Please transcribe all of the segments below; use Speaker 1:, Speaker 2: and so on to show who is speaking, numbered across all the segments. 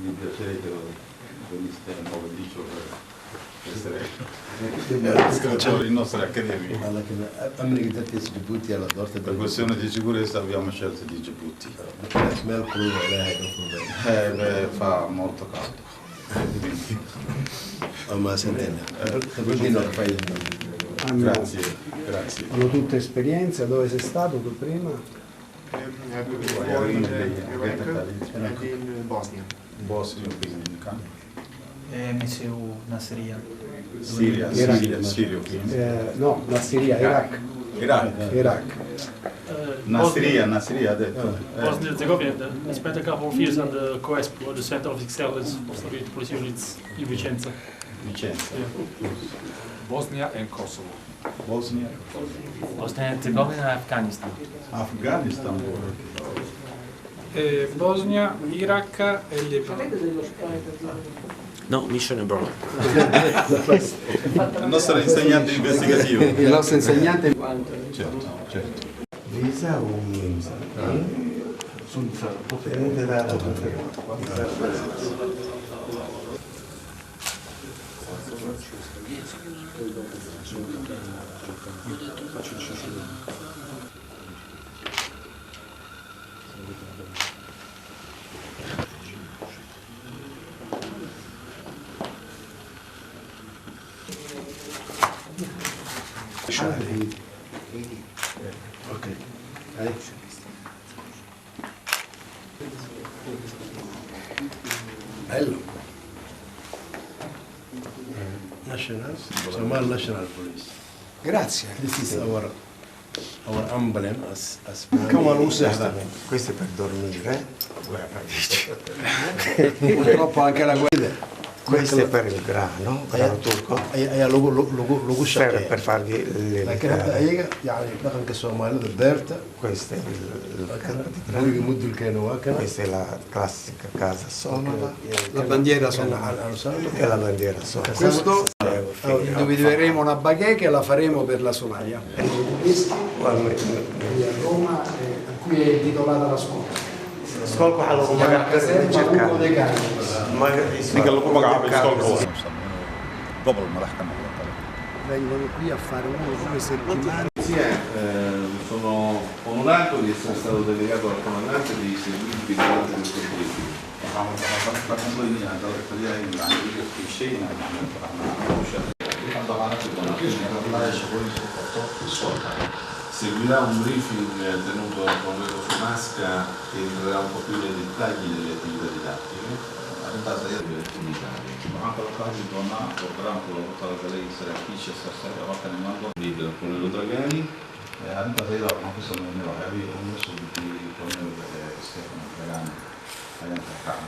Speaker 1: mi piacerebbe che veniste un pomeriggio per le nostre accademie. Per questione di sicurezza abbiamo scelto di Djibouti. Fa molto caldo. Grazie, grazie.
Speaker 2: Hanno tutte esperienze, dove sei stato tu prima?
Speaker 3: In Bosnia.
Speaker 1: Bosnia,
Speaker 4: MCU Nasria.
Speaker 1: Siria,
Speaker 2: No, la Siria, Iraq.
Speaker 1: Iraq. Nasria ha detto.
Speaker 5: Bosnia-Herzegovina, spent een couple of years on the COESP, the Center of Excellence for Soviet Police Units in Vicenza.
Speaker 1: Vicenza.
Speaker 3: Bosnia and Kosovo.
Speaker 1: Bosnia.
Speaker 4: Bosnia-Herzegovina e Afghanistan.
Speaker 1: Afghanistan.
Speaker 6: Bosnia, Iraq e Libano.
Speaker 7: No, Mission Abroad.
Speaker 1: Il nostro insegnante investigativo.
Speaker 2: Il nostro insegnante.
Speaker 1: Certo.
Speaker 2: Visa o Visa? Ok. Bello. National, Somali National Police. Grazie. This is our emblem as questo è per dormire. Purtroppo anche la guida.
Speaker 7: Questo è per il grano turco. Serve per fargli le
Speaker 2: يعني لكن كصومالي الديرتا
Speaker 7: questo è il campo di grano. Questa è la classica casa somala
Speaker 2: la bandiera somala
Speaker 7: e la bandiera somala.
Speaker 2: Questo individueremo una bacheca e la faremo per la Somalia. A Roma, a cui è intitolata la scuola.
Speaker 7: Skolko waxaa lagu magacaabay
Speaker 1: Ninka lagu magacaabay Skolko. Gobol madax ka noqda.
Speaker 2: Vengono qui a fare 1 o 2 settimane.
Speaker 8: Sono onorato di essere stato delegato al comandante dei servizi durante questo conflitto. Seguirà un briefing tenuto dal collega Fumasca che entrerà un po' più nei dettagli delle attività didattiche. Leader collega Dragani.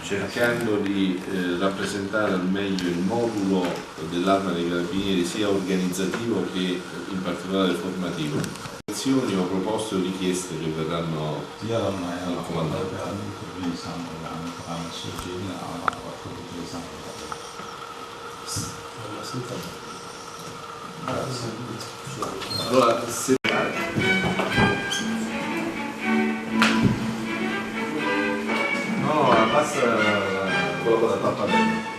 Speaker 8: Cercando di rappresentare al meglio il modulo dell'Arma dei Carabinieri sia organizzativo che in particolare formativo. Azioni o proposte o richieste che verranno al comandante. Allora, se no, basta quello con la tappa dentro.